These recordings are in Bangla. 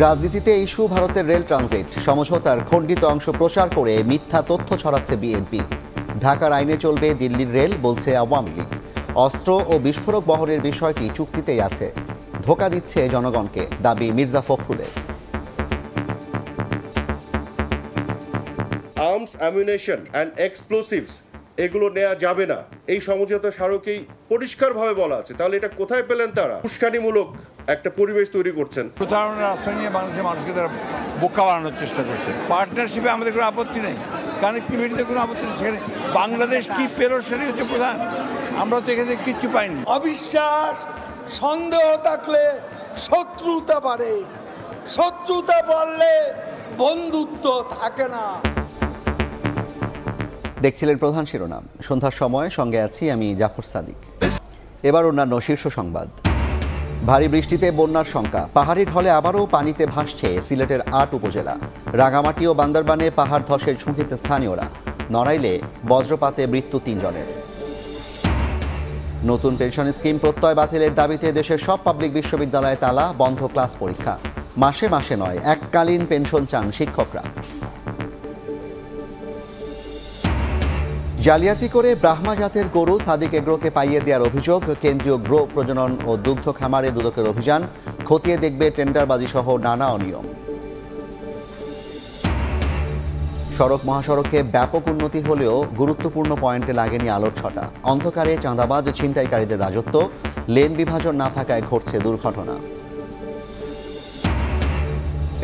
রাজনীতিতে ইস্যু ভারতের রেল ট্রানজিট সমঝোতার খণ্ডিত অংশ প্রচার করে মিথ্যা তথ্য ছড়াচ্ছে বিএনপি। ঢাকার আইনে চলবে দিল্লির রেল, বলছে আওয়ামী লীগ। অস্ত্র ও বিস্ফোরক বহরের বিষয়টি চুক্তিতেই আছে, ধোঁকা দিচ্ছে জনগণকে, দাবি মির্জা ফখরুলের। আর্মস, অ্যামিউনিশন অ্যান্ড এক্সপ্লোসিভস এগুলো নেওয়া যাবে না, এই সমঝোতা স্মারকেই পরিষ্কারভাবে বলা আছে। তাহলে এটা কোথায় পেলেন তারা? উস্কানিমূলক একটা পরিবেশ তৈরি করছেন। প্রতারণার আশ্রয় নিয়ে মানুষকে তারা বোকা বানানোর চেষ্টা করছে। পার্টনারশিপে আমাদের কোনো আপত্তি নেই, কানেক্টিভিটিতে কোনো আপত্তি নেই। সেখানে বাংলাদেশ কি পেল সেটাই হচ্ছে প্রধান। আমরা তো এখানে কিচ্ছু পাইনি। অবিশ্বাস, সন্দেহ থাকলে শত্রুতা বাড়ে, শত্রুতা বাড়লে বন্ধুত্ব থাকে না। দেখছিলেন প্রধান শিরোনাম। সন্ধ্যার সময় সঙ্গে আছি আমি জাফর সাদিক। এবার অন্যান্য শীর্ষ সংবাদ। ভারী বৃষ্টিতে বন্যার শঙ্কা, পাহাড়ি ঢলে আবারও পানিতে ভাসছে সিলেটের ৮ উপজেলা। রাঙামাটি ও বান্দরবানে পাহাড় ধসের ঝুঁকিতে স্থানীয়রা। নড়াইলে বজ্রপাতে মৃত্যু ৩ জনের। নতুন পেনশন স্কিম প্রত্যয় বাতিলের দাবিতে দেশের সব পাবলিক বিশ্ববিদ্যালয়ে তালা, বন্ধ ক্লাস পরীক্ষা। মাসে মাসে নয়, এককালীন পেনশন চান শিক্ষকরা। জালিয়াতি করে ব্রাহ্মা জাতের গরু সাদিক এগ্রোকে পাইয়ে দেওয়ার অভিযোগ। কেন্দ্রীয় গ্রো প্রজনন ও দুগ্ধ খামারে দুদকের অভিযান, খতিয়ে দেখবে টেন্ডারবাজি সহ নানা অনিয়ম। সড়ক মহাসড়কে ব্যাপক উন্নতি হলেও গুরুত্বপূর্ণ পয়েন্টে লাগেনি আলোর ছটা। অন্ধকারে চাঁদাবাজ ছিনতাইকারীদের রাজত্ব, লেন বিভাজন না থাকায় ঘটছে দুর্ঘটনা।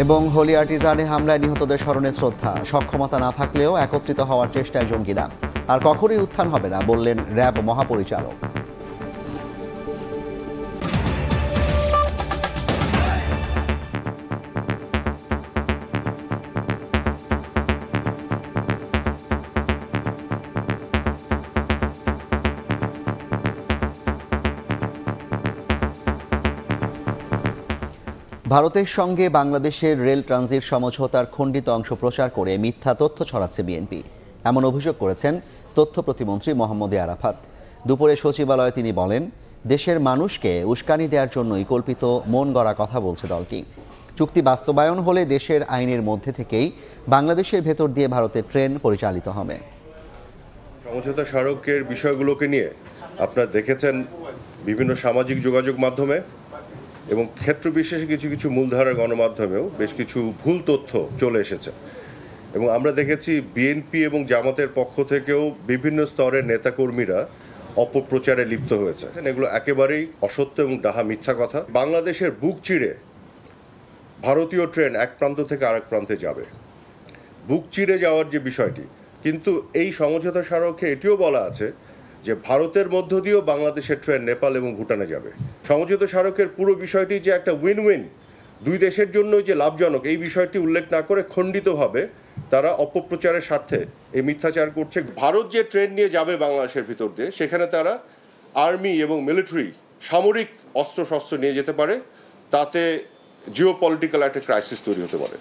এবং হোলি আর্টিজানে হামলায় নিহতদের স্মরণে শ্রদ্ধা। সক্ষমতা না থাকলেও একত্রিত হওয়ার চেষ্টায় জঙ্গিরা। আর কখনোই উত্থান হবে না, বললেন র্যাব মহাপরিচালক। ভারতের সঙ্গে বাংলাদেশের রেল ট্রানজিট সমঝোতার খণ্ডিত অংশ প্রচার করে মিথ্যা তথ্য ছড়াচ্ছে বিএনপি, এমন অভিযোগ করেছেন তথ্য প্রতিমন্ত্রী মোহাম্মদ আরাফাত। দুপুরে সচিবালয়ে তিনি বলেন, দেশের মানুষকে উস্কানি দেওয়ার জন্যই কল্পিত মন গড়া কথা বলছে দলটি। চুক্তি বাস্তবায়ন হলে দেশের আইনের মধ্যে থেকেই বাংলাদেশের ভেতর দিয়ে ভারতের ট্রেন পরিচালিত হবে। সমঝোতা স্মারকের বিষয়গুলোকে নিয়ে আপনারা দেখেছেন বিভিন্ন সামাজিক যোগাযোগ মাধ্যমে এবং ক্ষেত্র বিশেষে কিছু কিছু মূলধারার গণমাধ্যমেও বেশ কিছু ভুল তথ্য চলে এসেছে। এবং আমরা দেখেছি বিএনপি এবং জামাতের পক্ষ থেকেও বিভিন্ন স্তরের নেতাকর্মীরা অপপ্রচারে লিপ্ত হয়েছে। এগুলো একেবারেই অসত্য এবং ডাহা মিথ্যা কথা। বাংলাদেশের বুক চিরে ভারতীয় ট্রেন এক প্রান্ত থেকে আরেক প্রান্তে যাবে, বুক চিরে যাওয়ার যে বিষয়টি, কিন্তু এই সমঝোতা স্মারকে এটিও বলা আছে যে ভারতের মধ্য দিয়েও বাংলাদেশের ট্রেন নেপাল এবং ভুটানে যাবে। সমঝোতা স্মারকের পুরো বিষয়টি যে একটা উইন উইন, দুই দেশের জন্য যে লাভজনক, এই বিষয়টি উল্লেখ না করে খণ্ডিতভাবে তারা অপপ্রচারের স্বার্থে এই মিথ্যাচার করছে। ভারত যে ট্রেন নিয়ে যাবে বাংলাদেশের ভিতর দিয়ে, সেখানে তারা আর্মি এবং মিলিটারি সামরিক অস্ত্রশস্ত্র নিয়ে যেতে পারে, তাতে জিও পলিটিক্যাল একটা ক্রাইসিস তৈরি হতে পারে।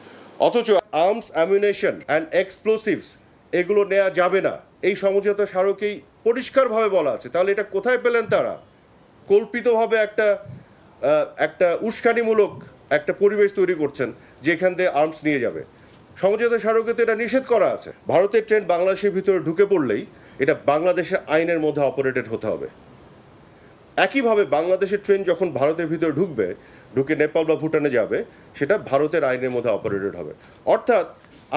অথচ আর্মস, অ্যামিউনিশন অ্যান্ড এক্সপ্লোসিভস এগুলো নেওয়া যাবে না, এই সমঝোতা স্মারকেই পরিষ্কারভাবে বলা আছে। তাহলে এটা কোথায় পেলেন তারা? কল্পিতভাবে একটা উস্কানিমূলক একটা পরিবেশ তৈরি করছেন যেখান থেকে আর্মস নিয়ে যাবে। সমঝোতা স্মারকে তো এটা নিষেধ করা আছে। ভারতের ট্রেন বাংলাদেশের ভিতরে ঢুকে পড়লেই এটা বাংলাদেশের আইনের মধ্যে অপারেটেড হতে হবে। একইভাবে বাংলাদেশের ট্রেন যখন ভারতের ভিতরে ঢুকে নেপাল বা ভুটানে যাবে, সেটা ভারতের আইনের মধ্যে অপারেটেড হবে। অর্থাৎ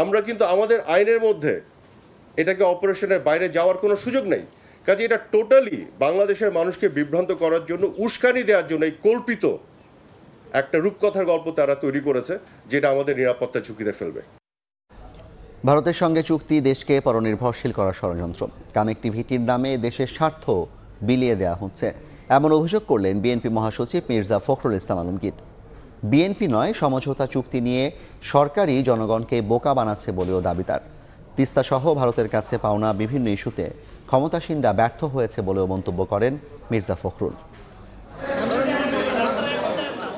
আমরা কিন্তু আমাদের আইনের মধ্যে এটাকে অপারেশনের বাইরে যাওয়ার কোনো সুযোগ নেই। কাজে এটা টোটালি বাংলাদেশের মানুষকে বিভ্রান্ত করার জন্য, উস্কানি দেওয়ার জন্য এই কল্পিত একটা রূপকথার গল্প তারা তৈরি করেছে, যেটা আমাদের নিরাপত্তা ঝুঁকিতে ফেলবে। ভারতের সঙ্গে চুক্তি দেশকে পরনির্ভরশীল করার ষড়যন্ত্র। কানেক্টিভিটির নামে দেশের স্বার্থ বিলিয়ে দেওয়া হচ্ছে, এমন অভিযোগ করলেন বিএনপি মহাসচিব মির্জা ফখরুল ইসলাম আলমগীর। বিএনপি নয়, সমঝোতা চুক্তি নিয়ে সরকারই জনগণকে বোকা বানাচ্ছে বলেও দাবি তার। তিস্তা সহ ভারতের কাছে পাওনা বিভিন্ন ইস্যুতে ক্ষমতাসীনরা ব্যর্থ হয়েছে বলেও মন্তব্য করেন মির্জা ফখরুল।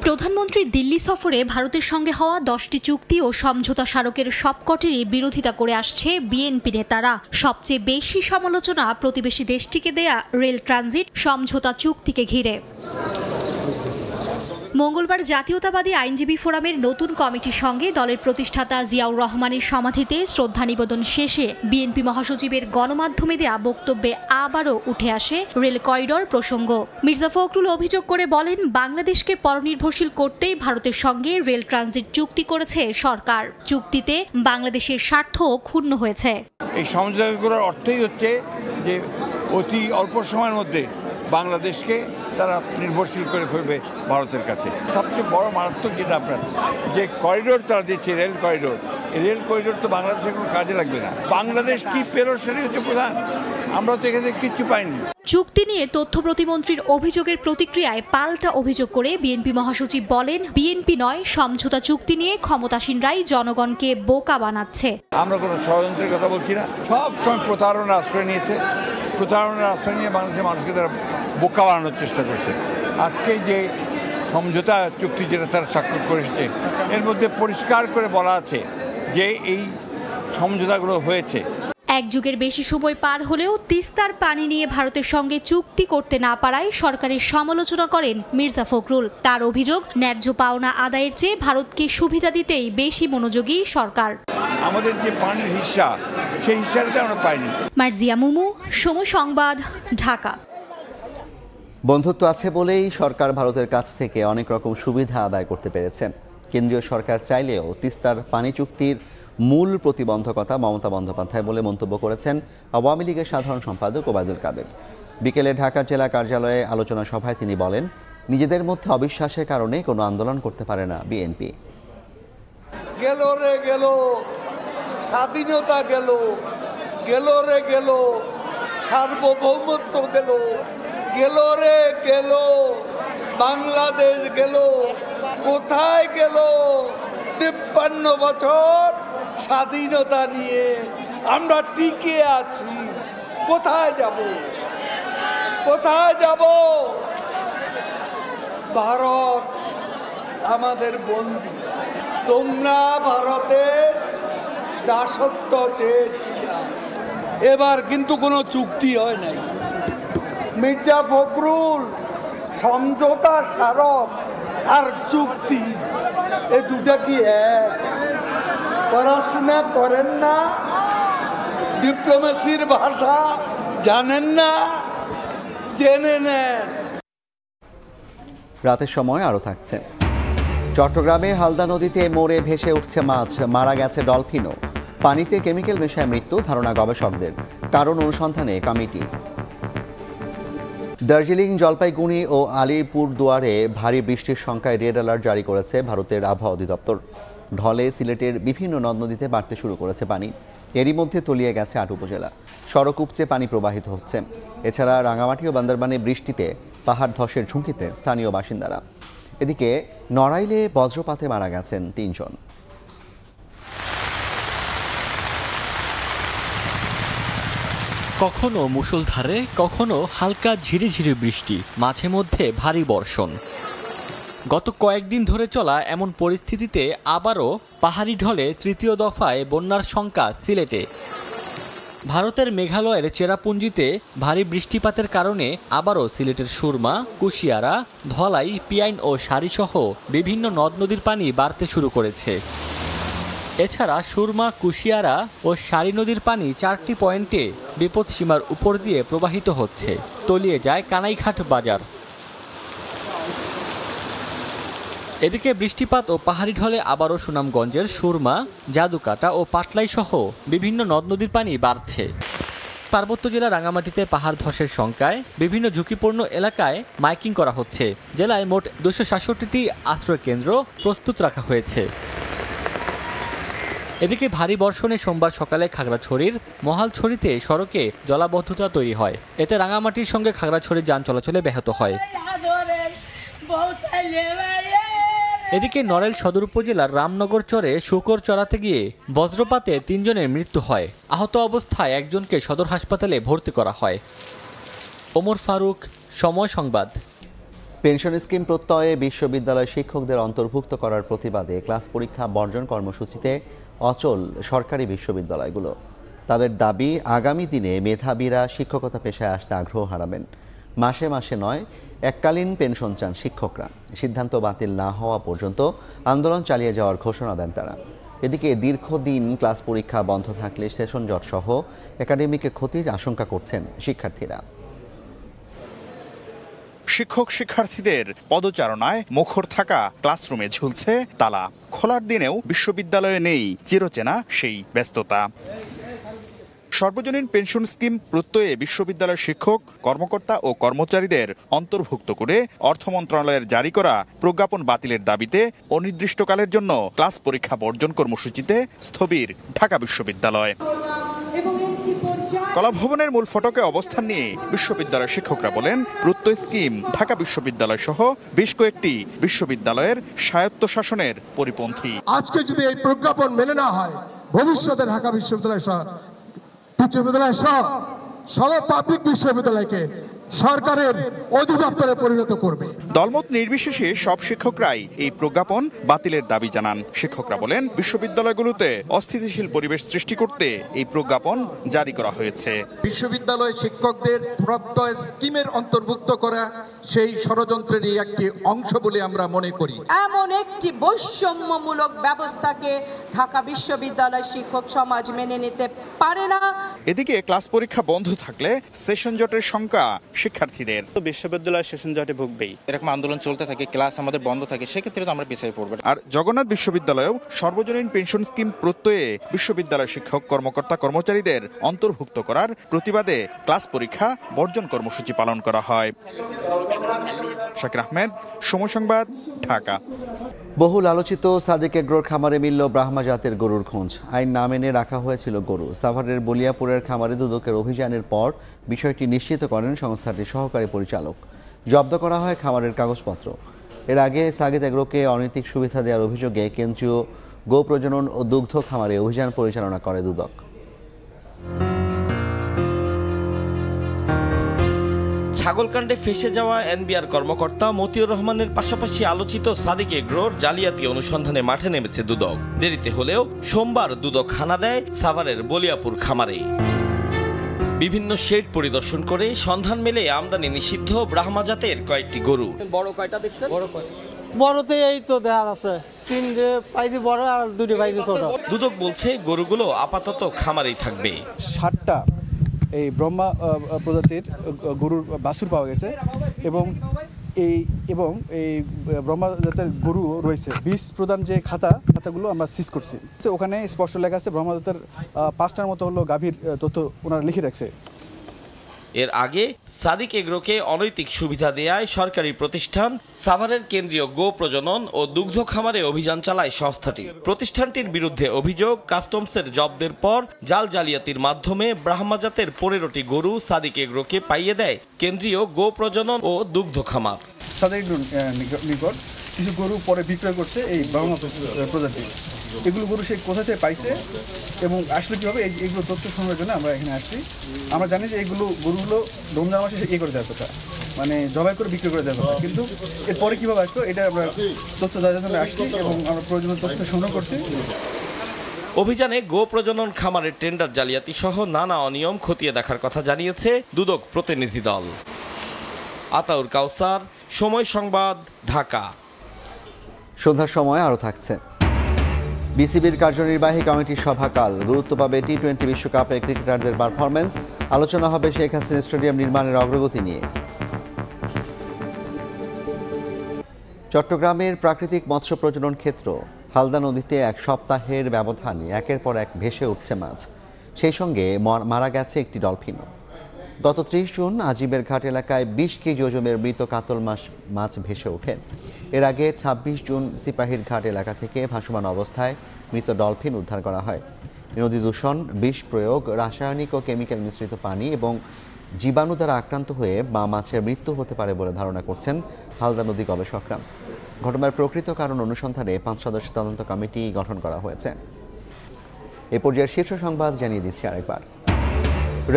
প্রধানমন্ত্রীর দিল্লি সফরে ভারতের সঙ্গে হওয়া 10টি চুক্তি ও সমঝোতা স্মারকের সবকটিরই বিরোধিতা করে আসছে বিএনপি নেতারা। সবচেয়ে বেশি সমালোচনা প্রতিবেশী দেশটিকে দেয়া রেল ট্রানজিট সমঝোতা চুক্তিকে ঘিরে। মঙ্গলবার জাতীয়তাবাদী আইনজীবী ফোরামের নতুন কমিটির সঙ্গে দলের প্রতিষ্ঠাতা জিয়াউর রহমানের সমাধিতে শ্রদ্ধা নিবেদন শেষে বিএনপি মহাসচিবের গণমাধ্যমে দেয়া বক্তব্যে আবারও উঠে আসে রেল করিডর প্রসঙ্গ। মির্জা ফখরুল অভিযোগ করে বলেন, বাংলাদেশকে পরনির্ভরশীল করতেই ভারতের সঙ্গে রেল ট্রানজিট চুক্তি করেছে সরকার। চুক্তিতে বাংলাদেশের স্বার্থ ক্ষুণ্ণ হয়েছে। এই সমঝোতাগুলোর অর্থই হচ্ছে যে অতি অল্প সময়ের মধ্যে বাংলাদেশকে তারা নির্ভরশীল করে ফেলবে ভারতের কাছে। সবচেয়ে বড় মারাত্মক যেটা আপনার যে করিডোর তারা দিচ্ছে, রেল করিডোর, এই রেল করিডোর তো বাংলাদেশের কোনো কাজে লাগবে না। বাংলাদেশ কি পেলো সেটাই হচ্ছে প্রধান। আমরা তো এখানে কিচ্ছু পাইনি। চুক্তি নিয়ে তথ্য প্রতিমন্ত্রীর অভিযোগের প্রতিক্রিয়ায় পাল্টা অভিযোগ করে বিএনপি মহাসচিব বলেন, বিএনপি নয়, সমঝোতা চুক্তি নিয়ে ক্ষমতাসীনরাই জনগণকে বোকা বানাচ্ছে। আমরা কোনো ষড়যন্ত্রের কথা বলছি না। সব সময় প্রতারণার আশ্রয় নিয়েছে, প্রতারণার আশ্রয় নিয়ে বাংলাদেশের মানুষকে তারা বোকা বানানোর চেষ্টা করছে। আজকে যে সমঝোতা চুক্তি যেটা তারা স্বাক্ষর করেছে, এর মধ্যে পরিষ্কার করে বলা আছে যে এই সমঝোতাগুলো হয়েছে। এক যুগের বেশি সময় পার হলেও তিস্তার পানি নিয়ে ভারতের সঙ্গে চুক্তি করতে না পারায় সরকারের সমালোচনা করেন মির্জা ফখরুল। তার অভিযোগ, ন্যায্য পাওনা আদায়ের চেয়ে ভারতকে সুবিধা দিতেই বেশি মনোযোগী সরকার। আমাদের যে পানির হিস্সা, সেই হিস্সাটা আমরা পাইনি। মার্জিয়া মুমু, সময় সংবাদ, ঢাকা। বন্ধুত্ব আছে বলেই সরকার ভারতের কাছ থেকে অনেক রকম সুবিধা আদায় করতে পেরেছে। কেন্দ্রীয় সরকার চাইলেও তিস্তার পানি চুক্তির মূল প্রতিবন্ধকতা মমতা বন্দ্যোপাধ্যায় বলে মন্তব্য করেছেন আওয়ামী লীগের সাধারণ সম্পাদক ওবায়দুল কাদের। বিকেলে ঢাকা জেলা কার্যালয়ে আলোচনা সভায় তিনি বলেন, নিজেদের মধ্যে অবিশ্বাসের কারণে কোনো আন্দোলন করতে পারে না বিএনপি। গেল রে গেল, স্বাধীনতা গেল, গেল রে গেল, সার্বভৌমত্ব গেল, গেল রে গেল, বাংলাদেশ গেল, কোথায় গেল? 53 বছর স্বাধীনতা নিয়ে আমরা টিকে আছি। কোথায় যাব? কোথায় যাব? ভারত আমাদের বন্ধু। তোমরা ভারতের দাসত্ব চেয়েছিলে, এবার কিন্তু কোনো চুক্তি হয় নাই। মির্জা ফখরুল সমঝোতা স্মারক আর চুক্তি, এ দুটা কি এক? পড়াশোনা করেন না, ডিপ্লোমেসির ভাষা জানেন না, জেনে নেন। রাতের সময় আরও থাকছে। চট্টগ্রামে হালদা নদীতে মরে ভেসে উঠছে মাছ, মারা গেছে ডলফিনও। পানিতে কেমিক্যাল মেশায় মৃত্যু, ধারণা গবেষকদের। কারণ অনুসন্ধানে কমিটি। দার্জিলিং, জলপাইগুড়ি ও আলিপুরদুয়ারে ভারী বৃষ্টির সংখ্যায় রেড অ্যালার্ট জারি করেছে ভারতের আবহাওয়া অধিদপ্তর। ঢলে সিলেটের বিভিন্ন নদ নদীতে বাড়তে শুরু করেছে পানি। এরই মধ্যে তলিয়ে গেছে 8 উপজেলা। সড়ক উপচে পানি প্রবাহিত হচ্ছে। এছাড়া রাঙামাটি ও বান্দরবানে বৃষ্টিতে পাহাড় ধসের ঝুঁকিতে স্থানীয় বাসিন্দারা। এদিকে নড়াইলে বজ্রপাতে মারা গেছেন 3 জন। কখনো মুষলধারে, কখনো হালকা ঝিরিঝিরি বৃষ্টি, মাঝে মধ্যে ভারী বর্ষণ। গত কয়েকদিন ধরে চলা এমন পরিস্থিতিতে আবারও পাহাড়ি ঢলে তৃতীয় দফায় বন্যার শঙ্কা সিলেটে। ভারতের মেঘালয়ের চেরাপুঞ্জিতে ভারী বৃষ্টিপাতের কারণে আবারও সিলেটের সুরমা, কুশিয়ারা, ধলাই, পিয়াইন ও সারিসহ বিভিন্ন নদ নদীর পানি বাড়তে শুরু করেছে। এছাড়া সুরমা, কুশিয়ারা ও সারি নদীর পানি 4টি পয়েন্টে বিপদসীমার উপর দিয়ে প্রবাহিত হচ্ছে। তলিয়ে যায় কানাইঘাট বাজার। এদিকে বৃষ্টিপাত ও পাহাড়ি ঢলে আবারও সুনামগঞ্জের সুরমা, জাদুকাটা ও পাটলাই সহ বিভিন্ন নদ নদীর পানি বাড়ছে। পার্বত্য জেলা রাঙামাটিতে পাহাড় ধসের শঙ্কায় বিভিন্ন ঝুঁকিপূর্ণ এলাকায় মাইকিং করা হচ্ছে। জেলায় মোট 266টি আশ্রয় কেন্দ্র প্রস্তুত রাখা হয়েছে। এদিকে ভারী বর্ষণে সোমবার সকালে খাগড়াছড়ির মহালছড়িতে সড়কে জলাবদ্ধতা তৈরি হয়। এতে রাঙামাটির সঙ্গে খাগড়াছড়ির যান চলাচলে ব্যাহত হয়। এদিকে নড়াইল সদর উপজেলার রামনগর চরে শুকর চড়াতে গিয়ে বজ্রপাতে 3 জনের মৃত্যু হয়। আহত অবস্থায় একজনকে সদর হাসপাতালে ভর্তি করা হয়। ওমর ফারুক, সময় সংবাদ। পেনশন স্কিম প্রত্যয়ে বিশ্ববিদ্যালয় শিক্ষকদের অন্তর্ভুক্ত করার প্রতিবাদে ক্লাস পরীক্ষা বর্জন কর্মসূচিতে অচল সরকারি বিশ্ববিদ্যালয়গুলো। তাদের দাবি, আগামী দিনে মেধাবীরা শিক্ষকতা পেশায় আসতে আগ্রহ হারাবেন। মাসে মাসে নয়, এককালীন পেনশন চান শিক্ষকরা। সিদ্ধান্ত বাতিল না হওয়া পর্যন্ত আন্দোলন চালিয়ে যাওয়ার ঘোষণা দেন তারা। এদিকে দীর্ঘদিন ক্লাস পরীক্ষা বন্ধ থাকলে সেশন জট সহ একাডেমিকে ক্ষতির আশঙ্কা করছেন শিক্ষার্থীরা। শিক্ষক শিক্ষার্থীদের পদচারণায় মুখর থাকা ক্লাসরুমে ঝুলছে তালা। খোলার দিনেও বিশ্ববিদ্যালয়ে নেই চিরচেনা সেই ব্যস্ততা। সর্বজনীন পেনশন স্কিম প্রত্যয়ে বিশ্ববিদ্যালয়ের শিক্ষক, কর্মকর্তা ও কর্মচারীদের অন্তর্ভুক্ত করে অর্থ মন্ত্রণালয়ের জারি করা প্রজ্ঞাপন বাতিলের দাবিতে অনির্দিষ্টকালের জন্য ক্লাস পরীক্ষা বর্জন কর্মসূচিতে স্থবির ঢাকা বিশ্ববিদ্যালয়। কলাভবনের মূল ফটকে অবস্থান নিয়ে বিশ্ববিদ্যালয়ের শিক্ষকরা বলেন, প্রত্যয় স্কিম ঢাকা বিশ্ববিদ্যালয় সহ বেশ কয়েকটি বিশ্ববিদ্যালয়ের স্বায়ত্তশাসনের পরিপন্থী। আজকে যদি এই প্রজ্ঞাপন মেনে না হয়, ভবিষ্যতে ঢাকা বিশ্ববিদ্যালয় সহ পাবলিক বিশ্ববিদ্যালয়কে সরকারের অধিদপ্তরে পরিণত করবে। দলমত নির্বিশেষে সব শিক্ষকরাই এই প্রজ্ঞাপন বাতিলের দাবি জানান। শিক্ষকরা বলেন, বিশ্ববিদ্যালয়গুলোতে অস্থিতিশীল পরিবেশ সৃষ্টি করতে এই প্রজ্ঞাপন জারি করা হয়েছে। বিশ্ববিদ্যালয় শিক্ষকদের প্রত্যয় স্কিমের অন্তর্ভুক্ত করা সেই ষড়যন্ত্রেরই একটি অংশ বলে আমরা মনে করি। এমন একটি বৈষম্যমূলক ব্যবস্থাকে ঢাকা বিশ্ববিদ্যালয় শিক্ষক সমাজ মেনে নিতে পারে না। এদিকে ক্লাস পরীক্ষা বন্ধ থাকলে সেশন জটের শঙ্কা শিক্ষার্থীদের। বিশ্ববিদ্যালয় সেশন জটে ভুগবেই। এরকম আন্দোলন চলতে থাকে, ক্লাস আমাদের বন্ধ থাকে, সেক্ষেত্রে তো আমরা পিছিয়ে পড়ব। আর জগন্নাথ বিশ্ববিদ্যালয়েও সর্বজনীন পেনশন স্কিম প্রত্যয়ে বিশ্ববিদ্যালয় শিক্ষক, কর্মকর্তা, কর্মচারীদের অন্তর্ভুক্ত করার প্রতিবাদে ক্লাস পরীক্ষা বর্জন কর্মসূচি পালন করা হয়। শাকির আহমেদ, সময় সংবাদ, ঢাকা। বহুল আলোচিত সাদিক এগ্রোর খামারে মিলল ব্রাহ্মা জাতের গরুর খোঁজ। আইন না মেনে রাখা হয়েছিল গরু। সাভারের বলিয়াপুরের খামারে দুদকের অভিযানের পর বিষয়টি নিশ্চিত করেন সংস্থাটির সহকারী পরিচালক। জব্দ করা হয় খামারের কাগজপত্র। এর আগে সাদিক এগ্রোকে অনৈতিক সুবিধা দেওয়ার অভিযোগে কেন্দ্রীয় গো প্রজনন ও দুগ্ধ খামারে অভিযান পরিচালনা করে দুদক। ছাগলকাণ্ডে ফেঁসে যাওয়া এনবিআর কর্মকর্তা মতিউর রহমানের পাশাপাশি আলোচিত সাদিক এগ্রোর জালিয়াতি অনুসন্ধানে মাঠে নেমেছে দুদক। দেরিতে হলেও সোমবার দুদক হানা দেয় সাভারের বলিয়াপুর খামারে। বিভিন্ন শেড পরিদর্শন করে সন্ধান মেলে আমদানি নিষিদ্ধ ব্রাহ্মা জাতের কয়েকটি গরু। বড় কয়টা দেখছেন? বড়তে এই তো দেখা যাচ্ছে, তিনটে পাইছি বড় আর দুটো পাইছি ছোট। দুদক বলছে গরুগুলো আপাতত খামারেই থাকবে। 60টা এই ব্রহ্মা প্রজাতির গরুর বাছুর পাওয়া গেছে এবং এই ব্রহ্মা জাতের গরু রয়েছে। বীজ প্রদান যে খাতাগুলো আমরা সিজ করছি, ওখানে স্পষ্ট লেখা আছে ব্রহ্মা জাতের 5টার মতো হলো গাভীর তথ্য ওনারা লিখে রাখছে। এর আগে সাদিক এগ্রোকে অনৈতিক সুবিধা দেয়ায় সরকারি প্রতিষ্ঠান সাভারের কেন্দ্রীয় গো প্রজনন ও দুগ্ধ খামারে অভিযান চালায় সংস্থাটি। প্রতিষ্ঠানটির বিরুদ্ধে অভিযোগ, কাস্টমসের জব্দের পর জাল জালিয়াতির মাধ্যমে ব্রাহ্মা জাতের 15টি গরু সাদিক এগ্রোকে পাইয়ে দেয় কেন্দ্রীয় গো প্রজনন ও দুগ্ধ খামার। সাদিক এগ্রোর নিকট কিছু গরু পরে বিক্রয় করছে এই ব্রাহ্মা প্রজাতি। এগুলো গরু সে কোথা থেকে পাইছে এবং আসলে কীভাবে এইগুলো তথ্য সংগ্রহের জন্য আমরা এখানে আসছি। আমরা জানি যে গরুগুলো রমজান মাসে করে দেওয়ার কথা, মানে জবাই করে বিক্রি করে দেওয়ার কথা, কিন্তু এরপরে কীভাবে আসলো এটা আমরা তথ্য দেওয়ার জন্য আসছি এবং আমরা প্রয়োজনীয় তথ্য সংগ্রহ করছি। অভিযানে গো প্রজনন খামারের টেন্ডার জালিয়াতি সহ নানা অনিয়ম খতিয়ে দেখার কথা জানিয়েছে দুদক প্রতিনিধি দল। আতাউর কাউসার, সময় সংবাদ, ঢাকা। সন্ধ্যার সময় আরও থাকছে বিসিবির কার্যনির্বাহী কমিটির সভাকাল। গুরুত্ব পাবে টি-20 বিশ্বকাপে ক্রিকেটারদের পারফরমেন্স। আলোচনা হবে শেখ হাসিনা স্টেডিয়াম নির্মাণের অগ্রগতি নিয়ে। চট্টগ্রামের প্রাকৃতিক মৎস্য প্রজনন ক্ষেত্র হালদা নদীতে এক সপ্তাহের ব্যবধানে একের পর এক ভেসে উঠছে মাছ। সেই সঙ্গে মারা গেছে একটি ডলফিনও। গত 30 জুন আজিবের ঘাট এলাকায় 20 কেজি ওজনের মৃত কাতল মাছ ভেসে ওঠে। এর আগে 26 জুন সিপাহীর ঘাট এলাকা থেকে ভাসমান অবস্থায় মৃত ডলফিন উদ্ধার করা হয়। নদী দূষণ, বিষ প্রয়োগ, রাসায়নিক ও কেমিক্যাল মিশ্রিত পানি এবং জীবাণু দ্বারা আক্রান্ত হয়ে মাছের মৃত্যু হতে পারে বলে ধারণা করছেন হালদা নদী গবেষকরা। ঘটনার প্রকৃত কারণ অনুসন্ধানে 5 সদস্যের তদন্ত কমিটি গঠন করা হয়েছে। এ পর্যায়ের শীর্ষ সংবাদ জানিয়ে দিচ্ছি আরেকবার।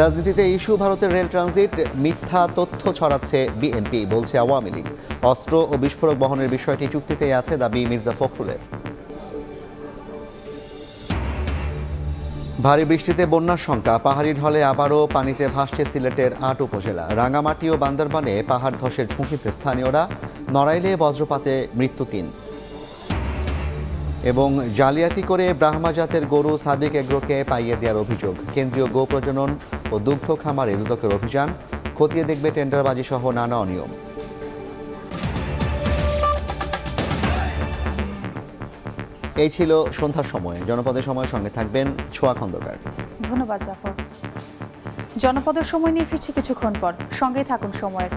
রাজনীতিতে ইস্যু ভারতের রেল ট্রানজিট, মিথ্যা তথ্য ছড়াচ্ছে বিএনপি, বলছে আওয়ামী লীগ। অস্ত্র ও বিস্ফোরক বহনের বিষয়টি চুক্তিতেই আছে, দাবি মির্জা ফখরুলের। ভারী বৃষ্টিতে বন্যার শঙ্কা, পাহাড়ি ঢলে আবারও পানিতে ভাসছে সিলেটের ৮ উপজেলা। রাঙামাটি ও বান্দরবানে পাহাড় ধসের ঝুঁকিতে স্থানীয়রা, নড়াইলে বজ্রপাতে মৃত্যু ৩। এবং জালিয়াতি করে ব্রাহ্মা জাতের গরু সাদিক এগ্রোকে পাইয়ে দেওয়ার অভিযোগ। কেন্দ্রীয় গো প্রজনন ও দুগ্ধ খামারে দুদকের অভিযান, খতিয়ে দেখবে টেন্ডারবাজি সহ নানা অনিয়ম। এই ছিল সন্ধ্যার সময়। জনপদের সময়ের সঙ্গে থাকবেন ছোয়া খন্দকার। ধন্যবাদ জাফর। জনপদের সময় নিয়ে ফিরছি কিছুক্ষণ পর, সঙ্গেই থাকুন সময়ের।